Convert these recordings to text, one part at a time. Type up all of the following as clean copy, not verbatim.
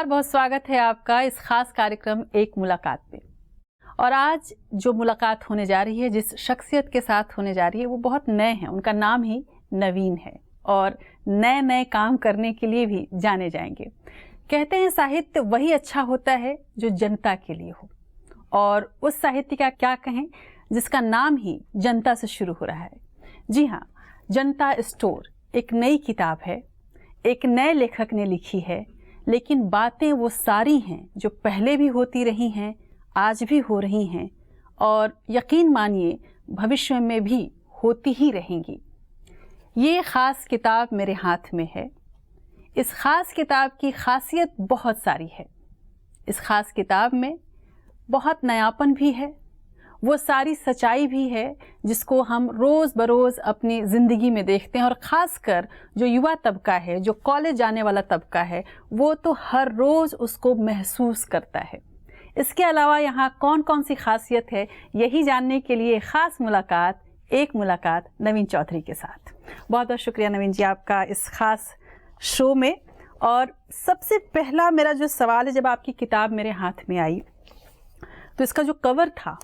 नमस्कार, बहुत स्वागत है आपका इस खास कार्यक्रम एक मुलाकात में। और आज जो मुलाकात होने जा रही है, जिस शख्सियत के साथ होने जा रही है, वो बहुत नए हैं। उनका नाम ही नवीन है और नए नए काम करने के लिए भी जाने जाएंगे। कहते हैं साहित्य वही अच्छा होता है जो जनता के लिए हो, और उस साहित्य का क्या कहें जिसका नाम ही जनता से शुरू हो रहा है। जी हाँ, जनता स्टोर एक नई किताब है, एक नए लेखक ने लिखी है, लेकिन बातें वो सारी हैं जो पहले भी होती रही हैं, आज भी हो रही हैं और यकीन मानिए भविष्य में भी होती ही रहेंगी। ये ख़ास किताब मेरे हाथ में है। इस ख़ास किताब की खासियत बहुत सारी है। इस ख़ास किताब में बहुत नयापन भी है, वो सारी सच्चाई भी है जिसको हम रोज़ बरोज़ अपनी ज़िंदगी में देखते हैं। और ख़ासकर जो युवा तबका है, जो कॉलेज जाने वाला तबका है, वो तो हर रोज़ उसको महसूस करता है। इसके अलावा यहाँ कौन कौन सी खासियत है, यही जानने के लिए ख़ास मुलाकात, एक मुलाकात नवीन चौधरी के साथ। बहुत बहुत शुक्रिया नवीन जी आपका इस ख़ास शो में। और सबसे पहला मेरा जो सवाल है, जब आपकी किताब मेरे हाथ में आई तो इसका जो कवर था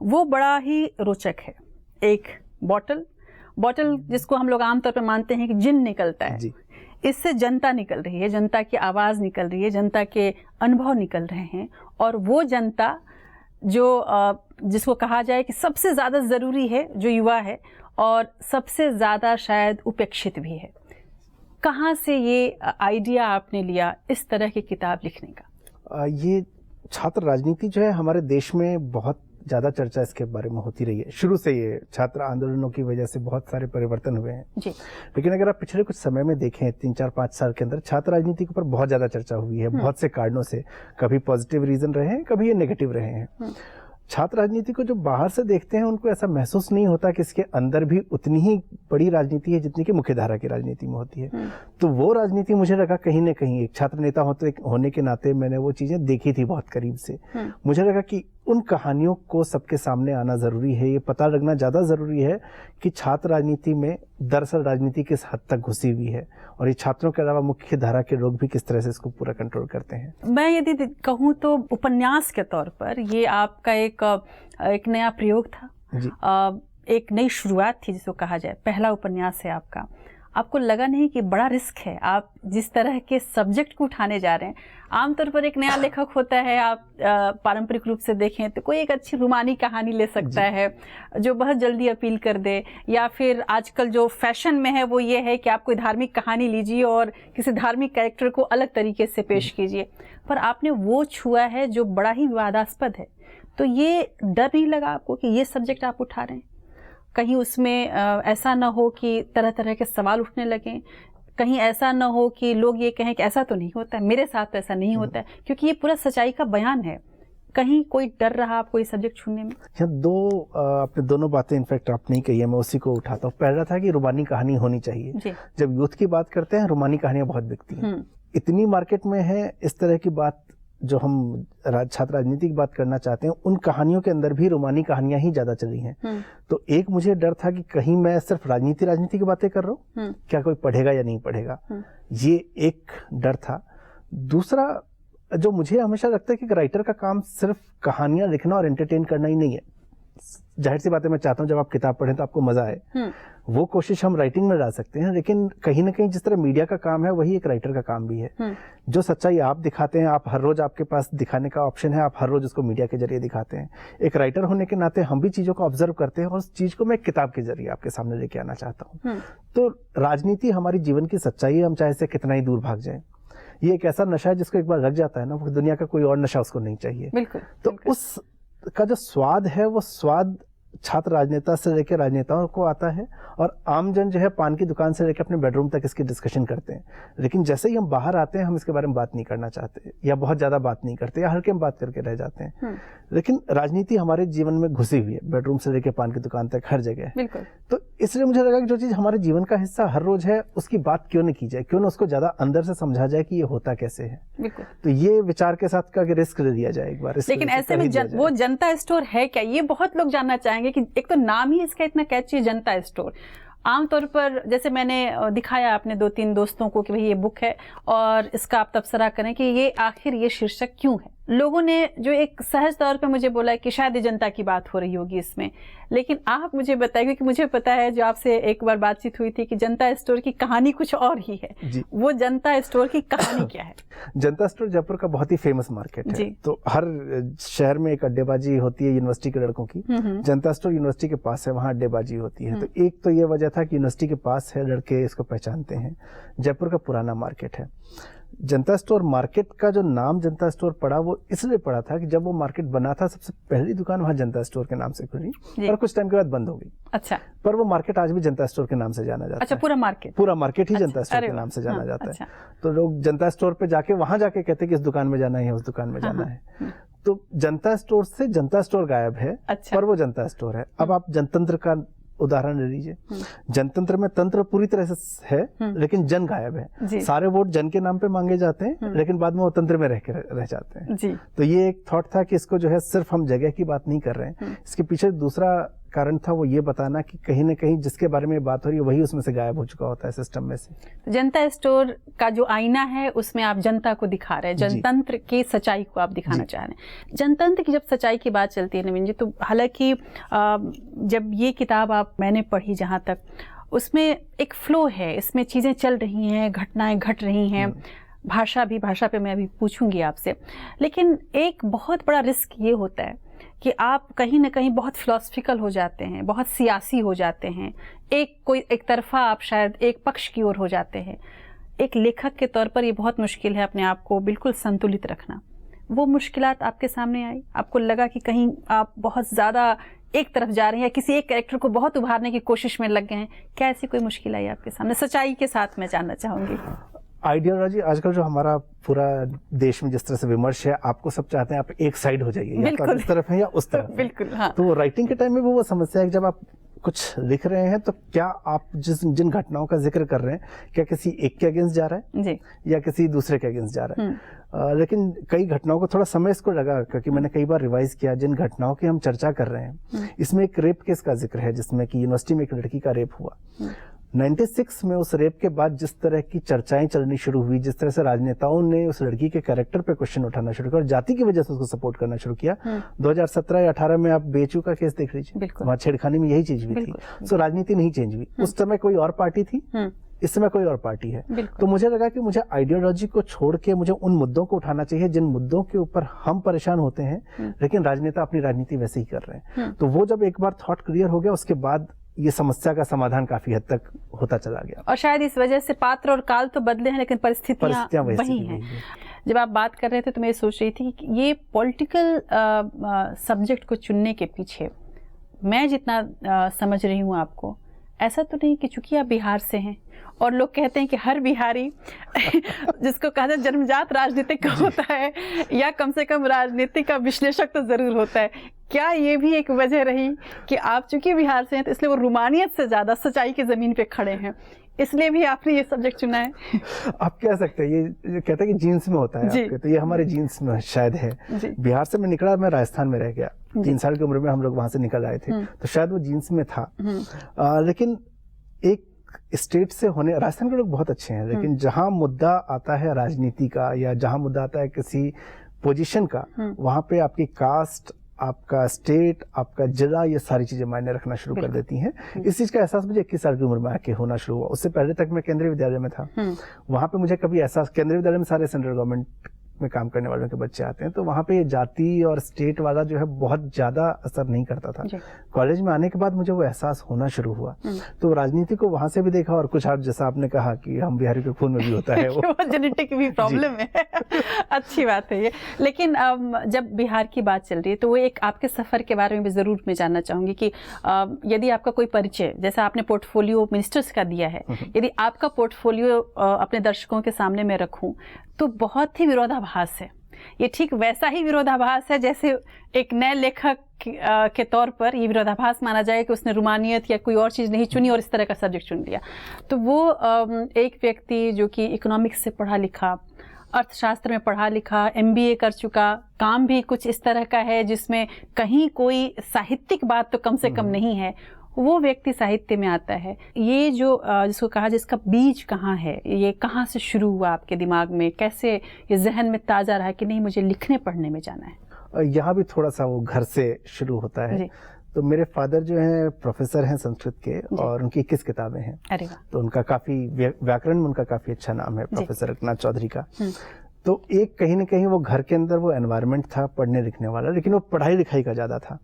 वो बड़ा ही रोचक है। एक बॉटल जिसको हम लोग आमतौर पर मानते हैं कि जिन निकलता है जी। इससे जनता निकल रही है, जनता की आवाज़ निकल रही है, जनता के अनुभव निकल रहे हैं। और वो जनता जो जिसको कहा जाए कि सबसे ज़्यादा ज़रूरी है, जो युवा है और सबसे ज़्यादा शायद उपेक्षित भी है। कहाँ से ये आइडिया आपने लिया इस तरह की किताब लिखने का? ये छात्र राजनीति जो है हमारे देश में बहुत ज़्यादा चर्चा इसके बारे में होती रही है। शुरू से ये छात्र आंदोलनों की वजह से बहुत सारे परिवर्तन हुए हैं जी। लेकिन अगर आप पिछले कुछ समय में देखें, 3-4-5 साल के अंदर छात्र राजनीति के ऊपर बहुत ज़्यादा चर्चा हुई है, बहुत से कारणों से। कभी पॉजिटिव रीजन रहे हैं, कभी ये नेगेटिव रहे हैं। छात्र राजनीति को जो बाहर से देखते हैं उनको ऐसा महसूस नहीं होता कि इसके अंदर भी उतनी ही बड़ी राजनीति है जितनी कि मुख्यधारा की राजनीति में होती है। तो वो राजनीति मुझे लगा कहीं ना कहीं, एक छात्र नेता होने के नाते मैंने वो चीजें देखी थी बहुत करीब से। मुझे लगा कि उन कहानियों को सबके सामने आना जरूरी है, ये पता लगना ज्यादा जरूरी है कि छात्र राजनीति में दरअसल राजनीति किस हद तक घुसी हुई है और ये छात्रों के अलावा मुख्य धारा के लोग भी किस तरह से इसको पूरा कंट्रोल करते हैं। मैं यदि कहूँ तो उपन्यास के तौर पर ये आपका एक नया प्रयोग था जी। एक नई शुरुआत थी जिसको कहा जाए, पहला उपन्यास है आपका। आपको लगा नहीं कि बड़ा रिस्क है, आप जिस तरह के सब्जेक्ट को उठाने जा रहे हैं? आमतौर पर एक नया लेखक होता है, आप पारंपरिक रूप से देखें तो कोई एक अच्छी रूमानी कहानी ले सकता है जो बहुत जल्दी अपील कर दे, या फिर आजकल जो फैशन में है वो ये है कि आप कोई धार्मिक कहानी लीजिए और किसी धार्मिक कैरेक्टर को अलग तरीके से पेश कीजिए। पर आपने वो छुआ है जो बड़ा ही विवादास्पद है। तो ये डर नहीं लगा आपको कि ये सब्जेक्ट आप उठा रहे हैं, कहीं उसमें ऐसा ना हो कि तरह तरह के सवाल उठने लगें, कहीं ऐसा ना हो कि लोग ये कहें कि ऐसा तो नहीं होता है, मेरे साथ तो ऐसा नहीं होता है, क्योंकि ये पूरा सच्चाई का बयान है। कहीं कोई डर रहा आपको ये सब्जेक्ट छूने में? आपने दोनों बातें इनफैक्ट आपने ही कही है, मैं उसी को उठाता हूँ। पहला था कि रुमानी कहानी होनी चाहिए। जब यूथ की बात करते हैं, रुमानी कहानियां बहुत बिकती हैं। इतनी मार्केट में है इस तरह की बात। जो हम छात्र राजनीति की बात करना चाहते हैं, उन कहानियों के अंदर भी रोमानी कहानियां ही ज्यादा चली हैं। तो एक मुझे डर था कि कहीं मैं सिर्फ राजनीति की बातें कर रहा हूँ, क्या कोई पढ़ेगा या नहीं पढ़ेगा, ये एक डर था। दूसरा, जो मुझे हमेशा लगता है कि राइटर का काम सिर्फ कहानियां लिखना और एंटरटेन करना ही नहीं है। जाहिर सी बात है, मैं चाहता हूँ जब आप किताब पढ़ें तो आपको मजा आए, वो कोशिश हम राइटिंग में डाल सकते हैं। लेकिन कहीं ना कहीं जिस तरह मीडिया का काम है, वही एक राइटर का काम भी है। जो सच्चाई आप दिखाते हैं, आप हर रोज, आपके पास दिखाने का ऑप्शन है, आप हर रोज उसको मीडिया के जरिए दिखाते हैं। एक राइटर होने के नाते हम भी चीजों को ऑब्जर्व करते हैं और उस चीज को मैं किताब के जरिए आपके सामने लेके आना चाहता हूँ। तो राजनीति हमारी जीवन की सच्चाई है, हम चाहे से कितना ही दूर भाग जाए। ये एक ऐसा नशा है जिसको एक बार लग जाता है ना, वो दुनिया का कोई और नशा उसको नहीं चाहिए। बिल्कुल। तो उसका जो स्वाद है, वो स्वाद छात्र राजनेता से लेकर राजनेताओं को आता है, और आमजन जो है पान की दुकान से लेकर अपने बेडरूम तक इसकी डिस्कशन करते हैं। लेकिन जैसे ही हम बाहर आते हैं, हम इसके बारे में बात नहीं करना चाहते, या बहुत ज्यादा बात नहीं करते, या हल्के में बात करके रह जाते हैं। लेकिन राजनीति हमारे जीवन में घुसी हुई है, बेडरूम से लेकर पान की दुकान तक हर जगह। बिल्कुल। तो इसलिए मुझे लगा कि जो चीज हमारे जीवन का हिस्सा हर रोज है, उसकी बात क्यों न की जाए, क्यों न उसको ज्यादा अंदर से समझा जाए कि ये होता कैसे है। बिल्कुल। तो ये विचार के साथ का रिस्क ले लिया जाए एक बार। लेकिन ऐसे में वो जनता स्टोर है क्या, ये बहुत लोग जानना चाहेंगे कि एक तो नाम ही इसका इतना कैची, जनता स्टोर। आमतौर पर जैसे मैंने दिखाया अपने 2-3 दोस्तों को कि भाई ये बुक है और इसका आप तबसरा करें कि ये आखिर ये शीर्षक क्यों है। लोगों ने जो एक सहज तौर पे मुझे बोला कि शायद ये जनता की बात हो रही होगी इसमें, लेकिन आप मुझे बताइए, क्योंकि मुझे पता है जो आपसे एक बार बातचीत हुई थी कि जनता स्टोर की कहानी कुछ और ही है। वो जनता स्टोर की कहानी क्या है? जनता स्टोर जयपुर का बहुत ही फेमस मार्केट है। तो हर शहर में एक अड्डेबाजी होती है यूनिवर्सिटी के लड़कों की। जनता स्टोर यूनिवर्सिटी के पास है, वहाँ अड्डेबाजी होती है। तो एक तो ये वजह था कि यूनिवर्सिटी के पास है, लड़के इसको पहचानते हैं। जयपुर का पुराना मार्केट है। जनता स्टोर मार्केट का जो नाम जनता स्टोर पड़ा वो इसलिए पड़ा था कि जब वो मार्केट बना था सबसे पहली दुकान वहाँ जनता स्टोर के नाम से खुली और कुछ टाइम के बाद बंद हो गई। अच्छा। पर वो मार्केट आज भी जनता स्टोर के नाम से जाना जाता है। अच्छा, पूरा मार्केट ही जनता स्टोर के नाम से जाना जाता है। तो लोग जनता स्टोर पे जाके वहां जाके कहते हैं कि इस दुकान में जाना है, उस दुकान में जाना है। तो जनता स्टोर से जनता स्टोर गायब है, पर वो जनता स्टोर है। अब आप जनतंत्र का उदाहरण ले लीजिए। जनतंत्र में तंत्र पूरी तरह से है, लेकिन जन गायब है। सारे वोट जन के नाम पे मांगे जाते हैं, लेकिन बाद में वो तंत्र में रह जाते हैं। तो ये एक थॉट था कि इसको जो है सिर्फ हम जगह की बात नहीं कर रहे हैं, इसके पीछे दूसरा कारण था वो ये बताना कि कहीं ना कहीं जिसके बारे में बात हो रही है वही उसमें से गायब हो चुका होता है सिस्टम में से। जनता स्टोर का जो आईना है उसमें आप जनता को दिखा रहे हैं, जनतंत्र की सच्चाई को आप दिखाना चाह रहे हैं। जनतंत्र की जब सच्चाई की बात चलती है नवीन जी, तो हालांकि जब ये किताब मैंने पढ़ी जहाँ तक, उसमें एक फ्लो है, इसमें चीजें चल रही हैं, घटनाएं घट रही हैं, भाषा पे मैं अभी पूछूंगी आपसे। लेकिन एक बहुत बड़ा रिस्क ये होता है कि आप कहीं ना कहीं बहुत फिलोसफिकल हो जाते हैं, बहुत सियासी हो जाते हैं, एक तरफा आप शायद एक पक्ष की ओर हो जाते हैं। एक लेखक के तौर पर ये बहुत मुश्किल है अपने आप को बिल्कुल संतुलित रखना। वो मुश्किलात आपके सामने आई? आपको लगा कि कहीं आप बहुत ज़्यादा एक तरफ जा रहे हैं या किसी एक कैरेक्टर को बहुत उभारने की कोशिश में लग गए हैं? क्या ऐसी कोई मुश्किल आई आपके सामने? सच्चाई के साथ मैं जानना चाहूँगी। आइडियोलॉजी आजकल जो हमारा पूरा देश में जिस तरह से विमर्श है, आपको सब चाहते हैं आप एक साइड हो जाइए, या तो इस तरफ है या उस तरफ। बिल्कुल, हाँ। तो राइटिंग के टाइम में वो समस्या है कि जब आप कुछ लिख रहे हैं तो क्या आप जिन घटनाओं का जिक्र कर रहे हैं, क्या किसी एक के अगेंस्ट जा रहा है जी, या किसी दूसरे के अगेंस्ट जा रहा है। लेकिन कई घटनाओं को थोड़ा समय इसको लगा, क्योंकि मैंने कई बार रिवाइज किया जिन घटनाओं की हम चर्चा कर रहे हैं। इसमें एक रेप केस का जिक्र है जिसमें कि यूनिवर्सिटी में एक लड़की का रेप हुआ। 96 में उस रेप के बाद जिस तरह की चर्चाएं चलनी शुरू हुई, जिस तरह से राजनेताओं ने उस लड़की के कैरेक्टर पे क्वेश्चन उठाना शुरू किया और जाति की वजह से उसको सपोर्ट करना शुरू किया। 2017 या 18 में आप बेचू का केस देख लीजिए, वहां छेड़खानी में यही चीज भी थी। सो राजनीति नहीं चेंज हुई। उस समय कोई और पार्टी थी, इस समय कोई और पार्टी है। तो मुझे लगा कि मुझे आइडियोलॉजी को छोड़ के मुझे उन मुद्दों को उठाना चाहिए जिन मुद्दों के ऊपर हम परेशान होते हैं, लेकिन राजनेता अपनी राजनीति वैसे ही कर रहे हैं। तो वो जब एक बार थॉट क्लियर हो गया, उसके बाद ये समस्या का समाधान काफी हद तक होता चला गया। और शायद इस वजह से पात्र और काल तो बदले हैं, लेकिन परिस्थितियां वही हैं। जब आप बात कर रहे थे तो मैं सोच रही थी कि ये पॉलिटिकल सब्जेक्ट को चुनने के पीछे मैं जितना समझ रही हूँ आपको, ऐसा तो नहीं कि चूंकि आप बिहार से हैं और लोग कहते हैं कि हर बिहारी जिसको कहते हैं जन्मजात राजनीतिक होता है या कम से कम राजनीति का विश्लेषक तो जरूर होता है। क्या ये भी एक वजह रही कि आप चूंकि बिहार से हैं तो इसलिए वो रूमानियत से ज्यादा सच्चाई की जमीन पे खड़े हैं, इसलिए भी आपने ये सब्जेक्ट चुना है? आप कह सकते हैं, ये कहते हैं कि जीन्स में होता है आपके, तो ये हमारे जीन्स में शायद है। बिहार से मैं निकला, मैं राजस्थान में रह गया, 3 साल की उम्र में हम लोग वहां से निकल आए थे, तो शायद वो जीन्स में था। लेकिन एक स्टेट से होने, राजस्थान के लोग बहुत अच्छे हैं, लेकिन जहां मुद्दा आता है राजनीति का या जहां मुद्दा आता है किसी पोजीशन का, वहां पे आपकी कास्ट, आपका स्टेट, आपका जिला, ये सारी चीजें मायने रखना शुरू कर देती हैं। इस चीज का एहसास मुझे 21 साल की उम्र में आके होना शुरू हुआ। उससे पहले तक मैं केंद्रीय विद्यालय में था, वहां पे मुझे कभी एहसास, केंद्रीय विद्यालय में सारे सेंट्रल गवर्नमेंट में काम करने वालों के बच्चे आते हैं, तो वहाँ पे जाति और स्टेट वाला जो है बहुत ज्यादा असर नहीं करता था। कॉलेज में आने के बाद मुझे वो एहसास होना शुरू हुआ, तो राजनीति को वहां से भी देखा। और कुछ आप जैसा आपने कहा कि हम बिहारी के खून में भी होता है वो जेनेटिक भी प्रॉब्लम है। अच्छी बात है ये। लेकिन जब बिहार की बात चल रही है तो वो एक आपके सफर के बारे में भी जरूर मैं जानना चाहूंगी कि यदि आपका कोई परिचय, जैसा आपने पोर्टफोलियो मिनिस्टर्स का दिया है, यदि आपका पोर्टफोलियो अपने दर्शकों के सामने मैं रखूं तो बहुत ही विरोधाभास है। ये ठीक वैसा ही विरोधाभास है जैसे एक नए लेखक के तौर पर ये विरोधाभास माना जाए कि उसने रूमानियत या कोई और चीज़ नहीं चुनी और इस तरह का सब्जेक्ट चुन लिया। तो वो एक व्यक्ति जो कि इकोनॉमिक्स से पढ़ा लिखा, अर्थशास्त्र में पढ़ा लिखा, MBA कर चुका, काम भी कुछ इस तरह का है जिसमें कहीं कोई साहित्यिक बात तो कम से कम नहीं है, वो व्यक्ति साहित्य में आता है। ये जो जिसको कहा जिसका बीज कहाँ है, ये कहाँ से शुरू हुआ आपके दिमाग में, कैसे ये जहन में ताज़ा रहा कि नहीं मुझे लिखने पढ़ने में जाना है? यहाँ भी थोड़ा सा वो घर से शुरू होता है। तो मेरे फादर जो हैं प्रोफेसर हैं संस्कृत के, और उनकी 21 किताबें हैं। अरे वाह। तो उनका काफी व्याकरण में उनका काफी अच्छा नाम है, प्रोफेसर रघुनाथ चौधरी का। तो एक कहीं ना कहीं वो घर के अंदर वो एनवायरनमेंट था पढ़ने लिखने वाला, लेकिन वो पढ़ाई लिखाई का ज्यादा था।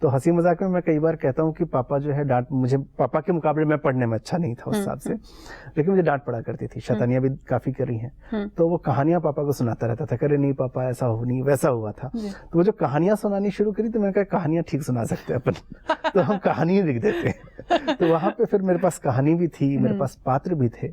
तो हंसी मजाक में मैं कई बार कहता हूँ कि पापा जो है डांट, मुझे पापा के मुकाबले मैं पढ़ने में अच्छा नहीं था उस हिसाब से, लेकिन मुझे डांट पड़ा करती थी, शैतानियां भी काफी करी हैं। तो वो कहानियां पापा को सुनाता रहता था, करे नहीं पापा ऐसा हो नहीं वैसा हुआ था। तो वो जो कहानियां सुनानी शुरू करी तो मैंने कहा कहानियां ठीक सुना सकते हैं अपन, तो हम कहानी लिख देते। तो वहां पे फिर मेरे पास कहानी भी थी, मेरे पास पात्र भी थे,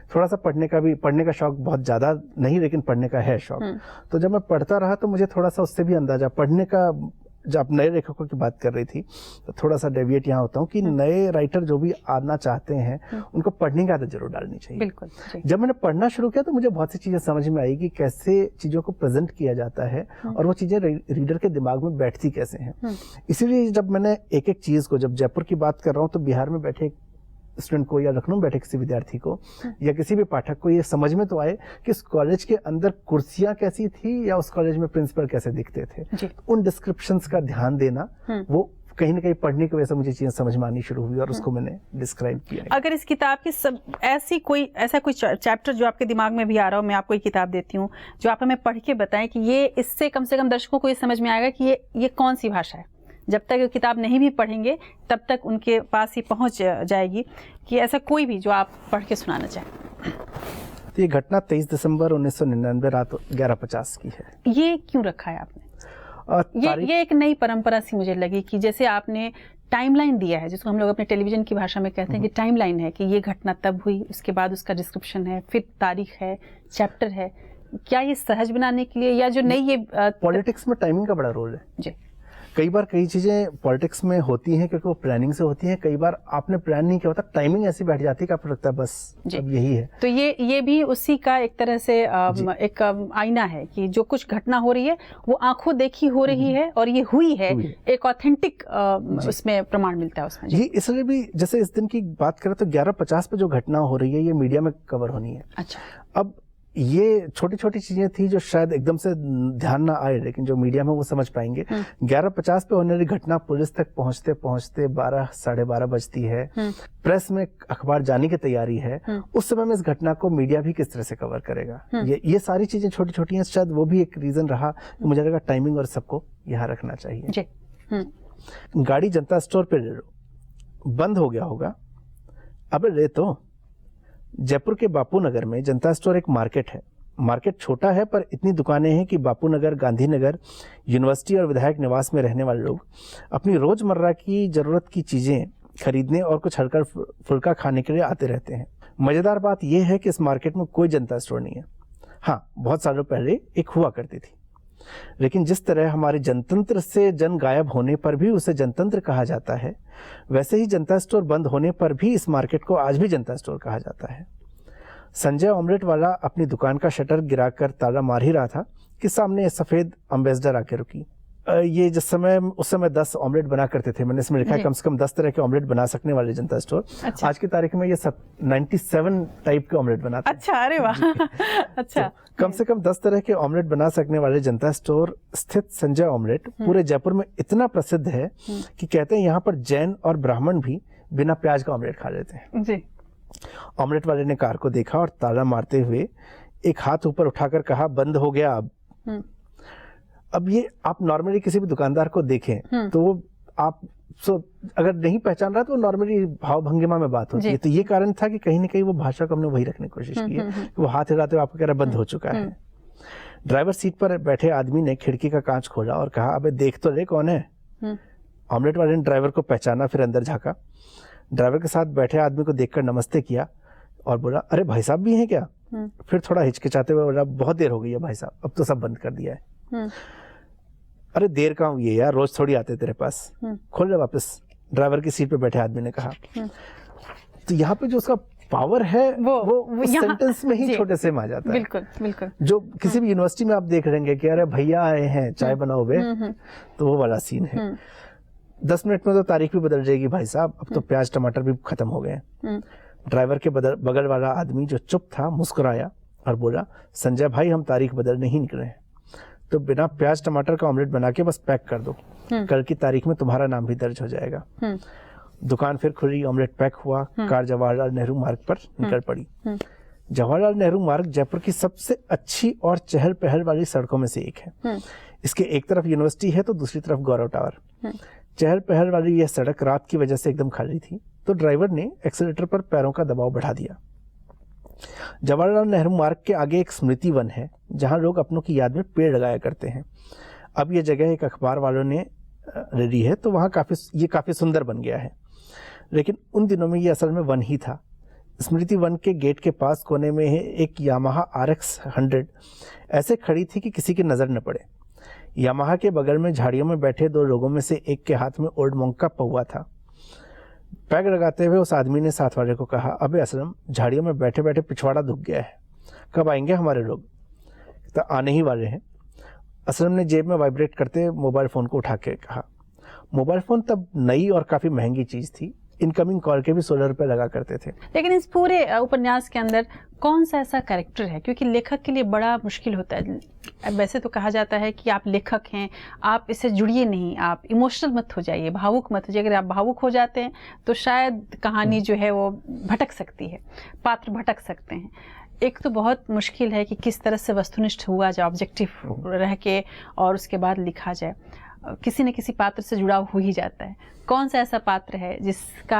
थोड़ा सा पढ़ने का शौक बहुत ज्यादा नहीं, लेकिन पढ़ने का है शौक। तो जब मैं पढ़ता रहा तो मुझे थोड़ा सा उससे भी अंदाजा पढ़ने का, जब आप नए लेखकों की बात कर रही थी तो थोड़ा सा डेविएट यहाँ होता हूँ कि नए राइटर जो भी आना चाहते हैं उनको पढ़ने की आदत जरूर डालनी चाहिए। बिल्कुल। जब मैंने पढ़ना शुरू किया तो मुझे बहुत सी चीजें समझ में आई कि कैसे चीजों को प्रेजेंट किया जाता है और वो चीजें रीडर के दिमाग में बैठती कैसे हैं। इसीलिए जब मैंने एक एक चीज को, जब जयपुर की बात कर रहा हूँ तो बिहार में बैठे स्टूडेंट को या लखनऊ में बैठे किसी विद्यार्थी को या किसी भी पाठक को ये समझ में तो आए कि उस कॉलेज के अंदर कुर्सियां कैसी थी या उस कॉलेज में प्रिंसिपल कैसे दिखते थे। उन डिस्क्रिप्शंस का ध्यान देना, वो कहीं ना कहीं पढ़ने की वजह से मुझे चीजें समझ में आनी शुरू हुई और उसको मैंने डिस्क्राइब किया। अगर इस किताब की सब ऐसा कोई चैप्टर जो आपके दिमाग में भी आ रहा हो, मैं आपको एक किताब देती हूँ जो आप हमें पढ़ के बताएं कि ये इससे कम से कम दर्शकों को ये समझ में आएगा कि ये कौन सी भाषा है। जब तक ये किताब नहीं भी पढ़ेंगे तब तक उनके पास ही पहुंच जाएगी, कि ऐसा कोई भी जो आप पढ़ के सुनाना चाहें। तो ये घटना 23 दिसंबर 1999 रात 11:50 की है। ये क्यों रखा है आपने? ये एक नई परंपरा सी मुझे लगी कि जैसे आपने टाइमलाइन दिया है, जिसको हम लोग अपने टेलीविजन की भाषा में कहते हैं कि टाइमलाइन है, कि ये घटना तब हुई, उसके बाद उसका डिस्क्रिप्शन है, फिर तारीख है, चैप्टर है। क्या ये सहज बनाने के लिए, या जो नई ये पॉलिटिक्स में टाइमिंग का बड़ा रोल है जी। कई बार कई चीजें पॉलिटिक्स में होती हैं क्योंकि वो प्लानिंग से होती हैं, कई बार आपने प्लान नहीं किया होता, टाइमिंग ऐसी बैठ जाती है कि आपको लगता है बस अब यही है। तो ये भी उसी का एक तरह से एक आईना है कि जो कुछ घटना हो रही है वो आंखों देखी हो रही है और ये हुई है, एक ऑथेंटिक उसमें प्रमाण मिलता है उसमें। ये इसलिए भी जैसे इस दिन की बात करें तो 11:50 पे जो घटना हो रही है ये मीडिया में कवर होनी है। अच्छा। अब ये छोटी छोटी चीजें थी जो शायद एकदम से ध्यान ना आए, लेकिन जो मीडिया में वो समझ पाएंगे। 11:50 पे होने वाली घटना पुलिस तक पहुंचते पहुंचते 12 साढ़े 12 बजती है। प्रेस में अखबार जाने की तैयारी है। उस समय में इस घटना को मीडिया भी किस तरह से कवर करेगा, ये सारी चीजें छोटी छोटी हैं। शायद वो भी एक रीजन रहा कि मुझे लगा टाइमिंग और सबको यहाँ रखना चाहिए। गाड़ी जनता स्टोर पे ले लो, बंद हो गया होगा, अबे ले तो। जयपुर के बापू नगर में जनता स्टोर एक मार्केट है। मार्केट छोटा है पर इतनी दुकानें हैं कि बापू नगर, गांधीनगर, यूनिवर्सिटी और विधायक निवास में रहने वाले लोग अपनी रोजमर्रा की जरूरत की चीजें खरीदने और कुछ हल्का फुल्का खाने के लिए आते रहते हैं। मजेदार बात यह है कि इस मार्केट में कोई जनता स्टोर नहीं है। हाँ, बहुत सालों पहले एक हुआ करती थी, लेकिन जिस तरह हमारे जनतंत्र से जन गायब होने पर भी उसे जनतंत्र कहा जाता है, वैसे ही जनता स्टोर बंद होने पर भी इस मार्केट को आज भी जनता स्टोर कहा जाता है। संजय ऑमलेट वाला अपनी दुकान का शटर गिराकर ताला मार ही रहा था कि सामने सफेद एम्बेसडर आके रुकी। ये उस समय 10 ऑमलेट बना करते थे। मैंने इसमें लिखा है कम से कम 10 तरह के ऑमलेट बना सकने वाले जनता स्टोर। अच्छा। आज की तारीख में ये 97 टाइप के ऑमलेट बनाते हैं। अच्छा, अरे वाह। अच्छा। तो कम से कम 10 तरह के ऑमलेट बना सकने वाले जनता स्टोर स्थित संजय ऑमलेट पूरे जयपुर में इतना प्रसिद्ध है कि कहते हैं यहाँ पर जैन और ब्राह्मण भी बिना प्याज का ऑमलेट खा लेते हैं जी। ऑमलेट वाले ने कार को देखा और ताला मारते हुए एक हाथ ऊपर उठाकर कहा, बंद हो गया अब ये आप नॉर्मली किसी भी दुकानदार को देखें तो वो आप अगर नहीं पहचान रहा तो नॉर्मली भाव भंगिमा में बात होती है। तो ये कारण था कि कहीं ना कहीं वो भाषा को हमने वही रखने की कोशिश की है कि वो हाथ हिलाते हुए आपको कह रहा बंद हो चुका है। ड्राइवर सीट पर बैठे आदमी ने खिड़की का कांच खोला और कहा, अबे देख तो ले कौन है। ऑमलेट वाले ने ड्राइवर को पहचाना, फिर अंदर झांका। ड्राइवर के साथ बैठे आदमी को देखकर नमस्ते किया और बोला, अरे भाई साहब भी हैं क्या। फिर थोड़ा हिचकिचाते हुए बोला, बहुत देर हो गई है भाई साहब, अब तो सब बंद कर दिया है। अरे देर का हूँ ये यार, रोज थोड़ी आते तेरे पास, खोल ले वापस, ड्राइवर की सीट पे बैठे आदमी ने कहा। तो यहाँ पे जो उसका पावर है वो सेंटेंस में ही छोटे से में आ जाता है। बिल्कुल बिल्कुल। जो किसी भी यूनिवर्सिटी में आप देख लेंगे कि अरे भैया आए हैं चाय बनाओ बे, तो वो वाला सीन है। 10 मिनट में तो तारीख भी बदल जाएगी भाई साहब, अब तो प्याज टमाटर भी खत्म हो गए। ड्राइवर के बगल वाला आदमी जो चुप था मुस्कुराया और बोला, संजय भाई हम तारीख बदलने ही निकले हैं, तो बिना प्याज टमाटर का ऑमलेट बना के बस पैक कर दो, कल की तारीख में तुम्हारा नाम भी दर्ज हो जाएगा। दुकान फिर खुली, ऑमलेट पैक हुआ, कार जवाहरलाल नेहरू मार्ग पर निकल पड़ी। जवाहरलाल नेहरू मार्ग जयपुर की सबसे अच्छी और चहल पहल वाली सड़कों में से एक है। इसके एक तरफ यूनिवर्सिटी है तो दूसरी तरफ गौरव टावर। चहल पहल वाली यह सड़क रात की वजह से एकदम खाली थी, तो ड्राइवर ने एक्सीलेटर पर पैरों का दबाव बढ़ा दिया। जवाहरलाल नेहरू मार्ग के आगे एक स्मृति वन है जहां लोग अपनों की याद में पेड़ लगाया करते हैं। अब यह जगह एक अखबार वालों ने ले ली है, तो वहां काफी सुंदर बन गया है, लेकिन उन दिनों में ये असल में वन ही था। स्मृति वन के गेट के पास कोने में एक यामाहा RX 100 ऐसे खड़ी थी कि किसी की नजर न पड़े। यामाहा के बगल में झाड़ियों में बैठे 2 लोगों में से एक के हाथ में ओल्ड मोंक का पौवा था। पैग लगाते हुए उस आदमी ने साथ वाले को कहा, अबे असलम, झाड़ियों में बैठे बैठे पिछवाड़ा दुख गया है, कब आएंगे हमारे लोग? तो आने ही वाले हैं। असलम ने जेब में वाइब्रेट करते मोबाइल फोन को उठा के कहा। मोबाइल फोन तब नई और काफी महंगी चीज थी, इनकमिंग कॉल के भी 16 रुपए लगा करते थे। लेकिन इस पूरे उपन्यास के अंदर कौन सा ऐसा कैरेक्टर है, क्योंकि लेखक के लिए बड़ा मुश्किल होता है। वैसे तो कहा जाता है कि आप लेखक हैं, आप इससे जुड़िए नहीं, आप इमोशनल मत हो जाइए, भावुक मत हो जाइए। अगर आप भावुक हो जाते हैं तो शायद कहानी जो है वो भटक सकती है, पात्र भटक सकते हैं। एक तो बहुत मुश्किल है कि किस तरह से वस्तुनिष्ठ हुआ जाए, ऑब्जेक्टिव रह के, और उसके बाद लिखा जाए। किसी न किसी पात्र से जुड़ाव हो ही जाता है। कौन सा ऐसा पात्र है जिसका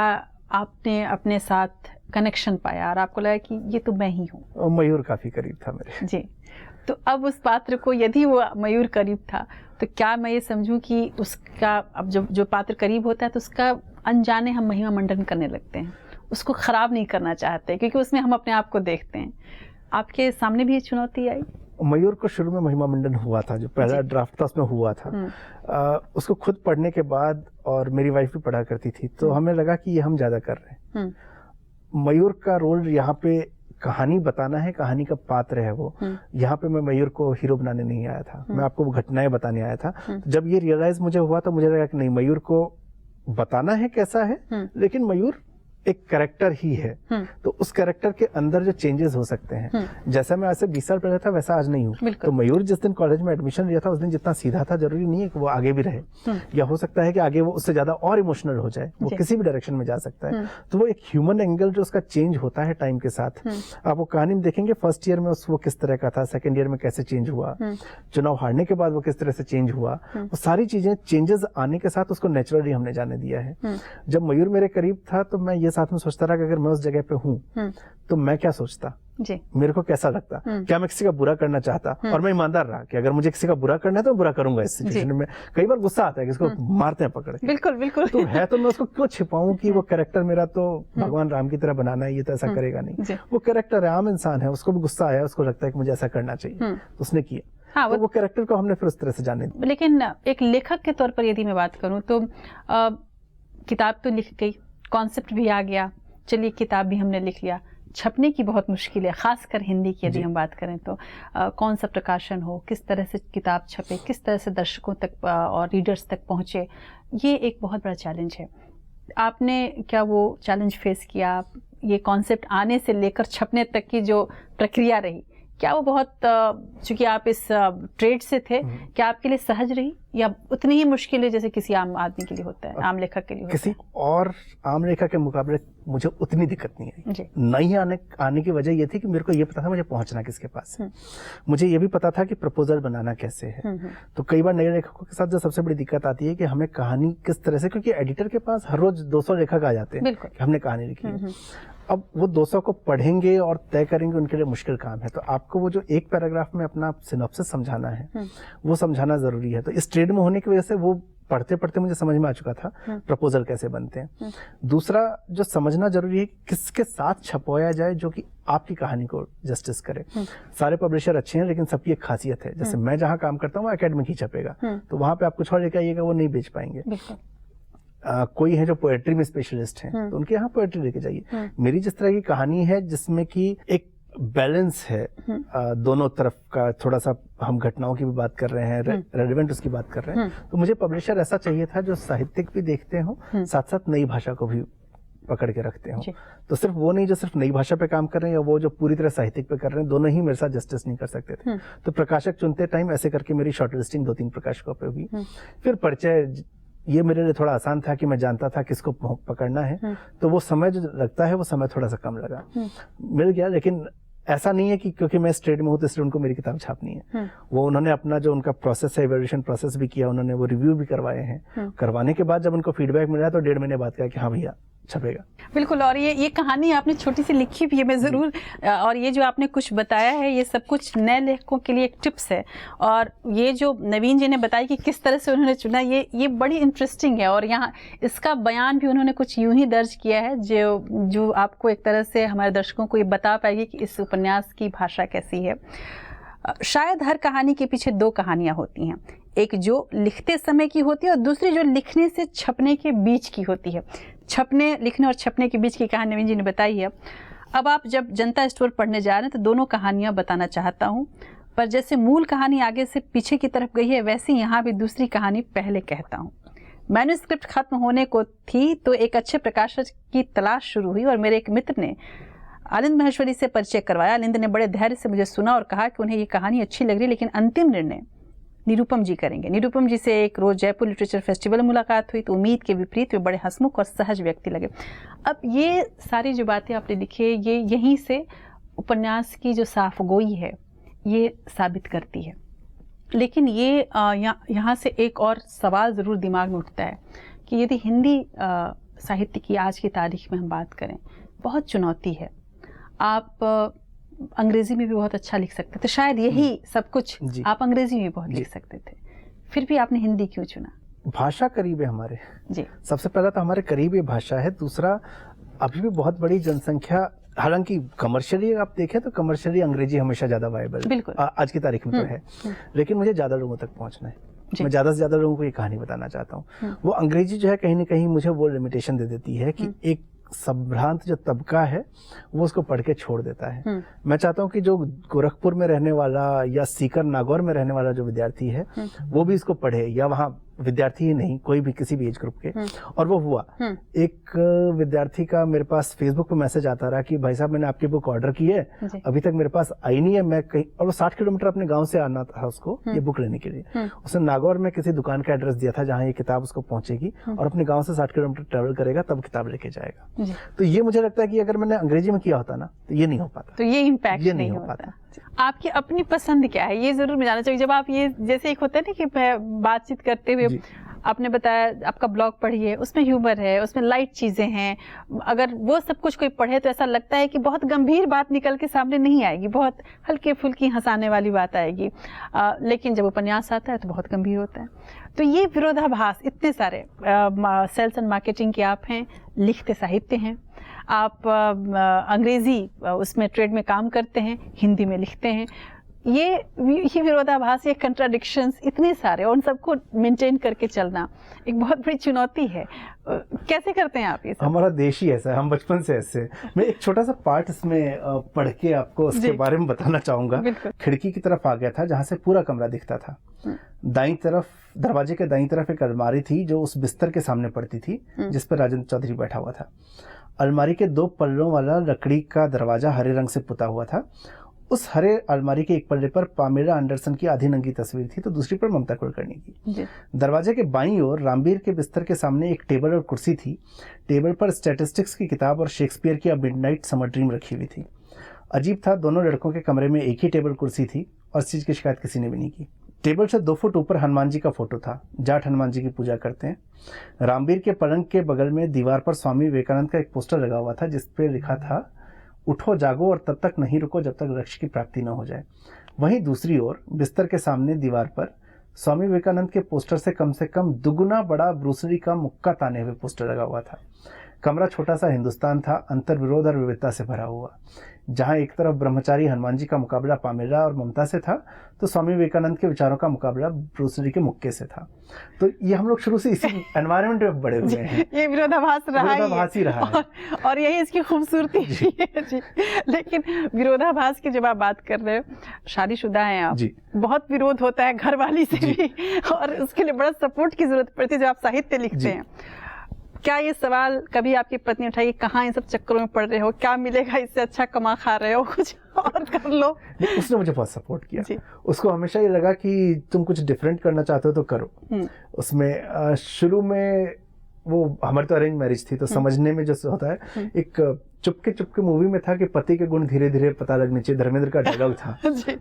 आपने अपने साथ कनेक्शन पाया और आपको लगा कि ये तो मैं ही हूँ? मयूर काफी करीब था मेरे। जी, तो अब उस पात्र को, यदि वो मयूर करीब था, तो क्या मैं ये समझूं कि उसका, अब जो पात्र करीब होता है तो उसका अनजाने हम महिमा मंडन करने लगते हैं, उसको खराब नहीं करना चाहते, क्योंकि उसमें हम अपने आप को देखते हैं। आपके सामने भी ये चुनौती आई? मयूर को शुरू में महिमा मंडन हुआ था, जो पहला ड्राफ्ट था उसमें हुआ था। उसको खुद पढ़ने के बाद, और मेरी वाइफ भी पढ़ा करती थी, तो हमें लगा कि ये हम ज्यादा कर रहे हैं। मयूर का रोल यहाँ पे कहानी बताना है, कहानी का पात्र है वो। यहाँ पे मैं मयूर को हीरो बनाने नहीं आया था, मैं आपको वो घटनाएं बताने आया था। तो जब ये रियलाइज मुझे हुआ तो मुझे लगा कि नहीं, मयूर को बताना है कैसा है, लेकिन मयूर एक कैरेक्टर ही है, तो उस कैरेक्टर के अंदर जो चेंजेस हो सकते हैं, जैसा मैं आज से 20 साल पहले था वैसा आज नहीं हूँ। तो मयूर जिस दिन कॉलेज में एडमिशन लिया था उस दिन जितना सीधा था, जरूरी नहीं है कि वो आगे भी रहे, या हो सकता है कि आगे वो उससे ज्यादा और इमोशनल हो जाए, वो किसी भी डायरेक्शन में जा सकता है। तो वो एक ह्यूमन एंगल जो उसका चेंज होता है टाइम के साथ। आप वो कहानी में देखेंगे फर्स्ट ईयर में वो किस तरह का था, सेकेंड ईयर में कैसे चेंज हुआ, चुनाव हारने के बाद वो किस तरह से चेंज हुआ, वो सारी चीजें चेंजेस आने के साथ उसको नेचुरली हमने जाने दिया है। जब मयूर मेरे करीब था तो मैं ये साथ में सोचता रहा कि अगर मैं उस जगह पे हूँ तो मैं क्या सोचता जी, मेरे को कैसा लगता, क्या मैं किसी का बुरा करना चाहता, और मैं ईमानदार रहा कि अगर मुझे किसी का बुरा करना है तो मैं बुरा करूंगा। इस सिचुएशन में कई बार गुस्सा आता है कि इसको मारते हैं पकड़ के, बिल्कुल बिल्कुल, तो है तो मैं उसको क्यों छिपाऊं कि वो कैरेक्टर मेरा तो भगवान राम की तरह बनाना है, ये तो ऐसा करेगा नहीं। वो कैरेक्टर है, आम इंसान है, उसको भी गुस्सा आया, उसको लगता है कि मुझे ऐसा करना चाहिए, तो उसने किया। हाँ, तो वो कैरेक्टर को हमने फिर उस तरह से जाने। लेकिन एक लेखक के तौर पर यदि मैं बात करूं तो किताब तो लिख गई, कॉन्सेप्ट भी आ गया, चलिए किताब भी हमने लिख लिया, छपने की बहुत मुश्किल है, खासकर हिंदी की यदि हम बात करें तो। कौन सा प्रकाशन हो, किस तरह से किताब छपे, किस तरह से दर्शकों तक और रीडर्स तक पहुंचे, ये एक बहुत बड़ा चैलेंज है। आपने क्या वो चैलेंज फेस किया? ये कॉन्सेप्ट आने से लेकर छपने तक की जो प्रक्रिया रही, क्या वो बहुत, चूंकि आप इस ट्रेड से थे, क्या आपके लिए सहज रही या उतनी ही मुश्किल है जैसे किसी आम आदमी के लिए होता है, आम लेखक के लिए होता किसी है? और आम लेखक के मुकाबले मुझे उतनी दिक्कत नहीं आई। नहीं आने की वजह ये थी कि मेरे को ये पता था मुझे पहुंचना किसके पास है, मुझे ये भी पता था कि प्रपोजल बनाना कैसे है। तो कई बार नए लेखकों के साथ जो सबसे बड़ी दिक्कत आती है कि हमें कहानी किस तरह से, क्योंकि एडिटर के पास हर रोज 200 लेखक आ जाते हैं कि हमने कहानी लिखी है। अब वो 200 को पढ़ेंगे और तय करेंगे, उनके लिए मुश्किल काम है। तो आपको वो जो एक पैराग्राफ में अपना सिनॉप्सिस समझाना है, वो समझाना जरूरी है। तो इस ट्रेड में होने की वजह से वो पढ़ते पढ़ते मुझे समझ में आ चुका था प्रपोजल कैसे बनते हैं। दूसरा जो समझना जरूरी है कि किसके साथ छपवाया जाए जो कि आपकी कहानी को जस्टिस करे। सारे पब्लिशर अच्छे हैं, लेकिन सबकी एक खासियत है, जैसे मैं जहाँ काम करता हूँ एकेडमिक ही छपेगा, तो वहां पे आप कुछ और लेकर आइएगा, वो नहीं बेच पाएंगे। कोई है जो पोएट्री में स्पेशलिस्ट हैं, तो उनके यहाँ पोएट्री लेके जाइए। मेरी जिस तरह की कहानी है जिसमें कि एक बैलेंस है दोनों तरफ का। थोड़ा सा हम घटनाओं की भी बात कर रहे हैं, रेलेवेंट उसकी बात कर रहे हैं, तो मुझे पब्लिशर ऐसा चाहिए था जो साहित्यिक भी देखते हो, साथ साथ नई भाषा को भी पकड़ के रखते हो। तो सिर्फ वो नहीं जो सिर्फ नई भाषा पे काम कर रहे हैं या वो जो पूरी तरह साहित्यिक पे कर रहे हैं, दोनों ही मेरे साथ जस्टिस नहीं कर सकते थे। तो प्रकाशक चुनते टाइम ऐसे करके मेरी शॉर्ट लिस्टिंग 2-3 प्रकाशकों पे हुई। फिर परिचय, ये मेरे लिए थोड़ा आसान था कि मैं जानता था किसको पकड़ना है, तो वो समय जो लगता है वो समय थोड़ा सा कम लगा, मिल गया। लेकिन ऐसा नहीं है कि क्योंकि मैं स्ट्रेट में हूँ तो इसलिए उनको मेरी किताब छापनी है। वो उन्होंने अपना जो उनका प्रोसेस है, इवैल्यूएशन प्रोसेस भी किया, उन्होंने वो रिव्यू भी करवाए हैं। करवाने के बाद जब उनको फीडबैक मिला तो 1.5 महीने बाद कहा कि हाँ भैया छपेगा। बिल्कुल। और ये कहानी आपने छोटी सी लिखी भी है, मैं ज़रूर, और ये जो आपने कुछ बताया है ये सब कुछ नए लेखकों के लिए एक टिप्स है। और ये जो नवीन जी ने बताया कि किस तरह से उन्होंने चुना, ये बड़ी इंटरेस्टिंग है। और यहाँ इसका बयान भी उन्होंने कुछ यूं ही दर्ज किया है जो आपको एक तरह से हमारे दर्शकों को ये बता पाएगी कि इस उपन्यास की भाषा कैसी है। शायद हर कहानी के पीछे 2 कहानियाँ होती हैं, एक जो लिखते समय की होती है और दूसरी जो लिखने से छपने के बीच की होती है। लिखने और छपने के बीच की कहानी नवीन जी ने बताई है। अब आप जब जनता स्टोर पढ़ने जा रहे हैं तो दोनों कहानियां बताना चाहता हूं, पर जैसे मूल कहानी आगे से पीछे की तरफ गई है वैसे यहाँ भी दूसरी कहानी पहले कहता हूँ। मैन्युस्क्रिप्ट खत्म होने को थी तो एक अच्छे प्रकाशक की तलाश शुरू हुई और मेरे एक मित्र ने अलिंद महेश्वरी से परिचय करवाया। अलिंद ने बड़े धैर्य से मुझे सुना और कहा कि उन्हें ये कहानी अच्छी लग रही, लेकिन अंतिम निर्णय निरुपम जी करेंगे। निरुपम जी से एक रोज जयपुर लिटरेचर फेस्टिवल में मुलाकात हुई तो उम्मीद के विपरीत वे बड़े हंसमुख और सहज व्यक्ति लगे। अब ये सारी जो बातें आपने लिखी है ये यहीं से उपन्यास की जो साफगोई है ये साबित करती है। लेकिन ये यहाँ से एक और सवाल ज़रूर दिमाग में उठता है कि यदि हिंदी साहित्य की आज की तारीख में हम बात करें, बहुत चुनौती है। आप अंग्रेजी में भी बहुत अच्छा लिख सकते थे, शायद यही सब कुछ आप अंग्रेजी में भी बहुत लिख सकते थे, फिर भी आपने हिंदी क्यों चुना? भाषा करीब है हमारे जी। सबसे पहला तो हमारे करीब ये भाषा है, दूसरा अभी भी बहुत बड़ी जनसंख्या, हालांकि कमर्शियली आप देखें तो कमर्शियली अंग्रेजी हमेशा ज्यादा वायबल बिल्कुल आज की तारीख में तो है, लेकिन मुझे ज्यादा लोगों तक पहुंचना है। मैं ज्यादा से ज्यादा लोगों को ये कहानी बताना चाहता हूँ। वो अंग्रेजी जो है कहीं ना कहीं मुझे वो लिमिटेशन दे देती है कि एक संभ्रांत जो तबका है वो उसको पढ़ के छोड़ देता है। मैं चाहता हूँ कि जो गोरखपुर में रहने वाला या सीकर नागौर में रहने वाला जो विद्यार्थी है वो भी इसको पढ़े, या वहाँ विद्यार्थी ही नहीं कोई भी किसी भी एज ग्रुप के। और वो हुआ। एक विद्यार्थी का मेरे पास फेसबुक पे मैसेज आता रहा कि भाई साहब मैंने आपकी बुक ऑर्डर की है, अभी तक मेरे पास आई नहीं है, मैं कहीं, और वो 60 किलोमीटर अपने गांव से आना था उसको ये बुक लेने के लिए। उसने नागौर में किसी दुकान का एड्रेस दिया था जहाँ ये किताब उसको पहुंचेगी और अपने गाँव से 60 किलोमीटर ट्रेवल करेगा तब किताब लेके जाएगा। तो ये मुझे लगता है कि अगर मैंने अंग्रेजी में किया होता ना तो ये नहीं हो पाता, तो ये इम्पैक्ट नहीं हो पाता। आपकी अपनी पसंद क्या है ये जरूर मैं जानना चाहिए। जब आप ये जैसे एक होता है ना कि बातचीत करते हुए आपने बताया आपका ब्लॉग पढ़िए, उसमें ह्यूमर है, उसमें लाइट चीजें हैं, अगर वो सब कुछ कोई पढ़े तो ऐसा लगता है कि बहुत गंभीर बात निकल के सामने नहीं आएगी, बहुत हल्के फुल्की हंसाने वाली बात आएगी। लेकिन जब उपन्यास आता है तो बहुत गंभीर होता है। तो ये विरोधाभास इतने सारे, सेल्स एंड मार्केटिंग के आप हैं, लिखते साहित्य हैं, आप अंग्रेजी उसमें ट्रेड में काम करते हैं, हिंदी में लिखते हैं, ये विरोधाभास, ये कंट्राडिक्शंस इतने सारे, और उन सबको मेंटेन करके चलना एक बहुत बड़ी चुनौती है। कैसे करते हैं आप ये सब? हमारा देश ही ऐसा है, हम बचपन से ऐसे। मैं एक छोटा सा पार्ट इसमें पढ़ के आपको उसके बारे में बताना चाहूंगा। खिड़की की तरफ आ गया था जहाँ से पूरा कमरा दिखता था। दाईं तरफ, दरवाजे के दाईं तरफ एक अलमारी थी जो उस बिस्तर के सामने पड़ती थी जिस पर राजेंद्र चौधरी बैठा हुआ था। अलमारी के 2 पल्लों वाला लकड़ी का दरवाजा हरे रंग से पुता हुआ था। उस हरे अलमारी के एक पल्ले पर पामेला एंडरसन की आधी नंगी तस्वीर थी तो दूसरी पर ममता कुलकर्णी की। दरवाजे के बाईं ओर रामबीर के बिस्तर के सामने एक टेबल और कुर्सी थी। टेबल पर स्टैटिस्टिक्स की किताब और शेक्सपियर की अ मिडनाइट समर ड्रीम रखी हुई थी। अजीब था, दोनों लड़कों के कमरे में एक ही टेबल कुर्सी थी और इस चीज की शिकायत किसी ने भी नहीं की। टेबल से 2 फुट ऊपर हनुमान जी का फोटो था। जाट हनुमान जी की पूजा करते हैं। रामबीर के पलंग के बगल में दीवार पर स्वामी विवेकानंद का एक पोस्टर लगा हुआ था जिसपे लिखा था, उठो जागो और तब तक नहीं रुको जब तक लक्ष्य की प्राप्ति न हो जाए। वहीं दूसरी ओर बिस्तर के सामने दीवार पर स्वामी विवेकानंद के पोस्टर से कम दुगुना बड़ा ब्रूस ली का मुक्का ताने हुए पोस्टर लगा हुआ था। कमरा छोटा सा हिंदुस्तान था, अंतर विरोध और विविधता से भरा हुआ। जहाँ एक तरफ ब्रह्मचारी हनुमान जी का मुकाबला पामेला और ममता से था, तो स्वामी विवेकानंद के विचारों का मुकाबला ब्रूस ली के मुक्के से था। तो ये हम लोग शुरू से इसी एनवायरनमेंट में बड़े हुए हैं। ये विरोधाभास ही रहा है और यही इसकी खूबसूरती है जी। लेकिन विरोधाभास की जब आप बात कर रहे हो, शादीशुदा हैं आप जी, बहुत विरोध होता है घर वाली से भी, और उसके लिए बड़ा सपोर्ट की जरूरत पड़ती है जब आप साहित्य लिखते हैं। क्या ये सवाल कभी आपकी पत्नी उठाई, कहाँ इन सब चक्करों में पड़ रहे हो, क्या मिलेगा, इससे अच्छा कमा खा रहे हो, कुछ और कर लो? उसने मुझे बहुत सपोर्ट किया। उसको हमेशा ये लगा कि तुम कुछ डिफरेंट करना चाहते हो तो करो। उसमें शुरू में वो हमारी तो अरेंज मैरिज थी, तो समझने में जो होता है, एक चुपके चुपके मूवी में था कि पति के गुण धीरे धीरे पता लगने चाहिए, धर्मेंद्र का डायलॉग था।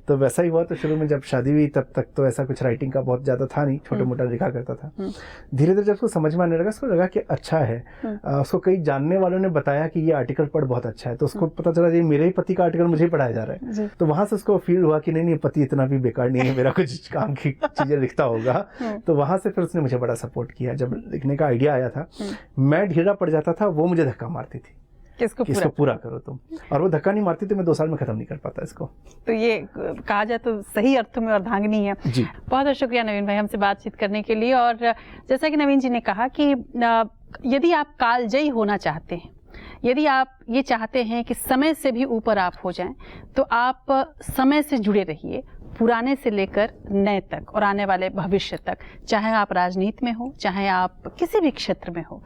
तो वैसा ही हुआ। तो शुरू में जब शादी हुई तब तक तो ऐसा कुछ राइटिंग का बहुत ज्यादा था नहीं, छोटा मोटा लिखा करता था। धीरे धीरे जब उसको समझ में आने लगा, उसको लगा कि अच्छा है। उसको कई जानने वालों ने बताया कि ये आर्टिकल पढ़ बहुत अच्छा है, तो उसको पता चला ये मेरे ही पति का आर्टिकल मुझे ही पढ़ाया जा रहा है। तो वहां से उसको फील हुआ कि नहीं, पति इतना भी बेकार नहीं है, मेरा कुछ काम की चीजें लिखता होगा। तो वहां से फिर उसने मुझे बड़ा सपोर्ट किया। जब लिखने का आइडिया आया था, मैं ढीला पड़ जाता था, वो मुझे धक्का मारती थी इसको पूरा करो तुम, और वो धक्का नहीं मारती तो मैं 2 साल में खत्म नहीं कर पाता इसको। तो ये कहा जाए तो सही अर्थों में अर्धांगिनी है जी। बहुत बहुत शुक्रिया नवीन भाई हमसे बातचीत करने के लिए। और जैसा कि नवीन जी ने कहा कि यदि आप कालजयी होना चाहते हैं, यदि आप ये चाहते हैं कि समय से भी ऊपर आप हो जाएं, तो आप समय से जुड़े रहिए, पुराने से लेकर नए तक और आने वाले भविष्य तक। चाहे आप राजनीति में हो, चाहे आप किसी भी क्षेत्र में हो,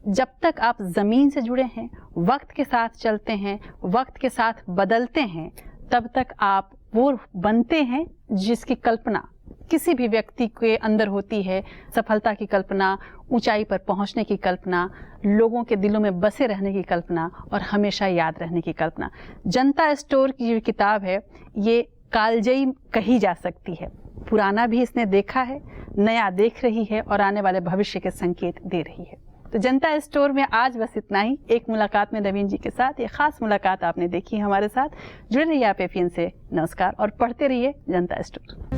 जब तक आप ज़मीन से जुड़े हैं, वक्त के साथ चलते हैं, वक्त के साथ बदलते हैं, तब तक आप वो बनते हैं जिसकी कल्पना किसी भी व्यक्ति के अंदर होती है। सफलता की कल्पना, ऊंचाई पर पहुंचने की कल्पना, लोगों के दिलों में बसे रहने की कल्पना और हमेशा याद रहने की कल्पना। जनता स्टोर की जो किताब है, ये कालजयी कही जा सकती है। पुराना भी इसने देखा है, नया देख रही है और आने वाले भविष्य के संकेत दे रही है। तो जनता स्टोर में आज बस इतना ही। एक मुलाकात में नवीन जी के साथ, ये खास मुलाकात आपने देखी हमारे साथ। जुड़े रहिए आप एफएन से। नमस्कार और पढ़ते रहिए जनता स्टोर।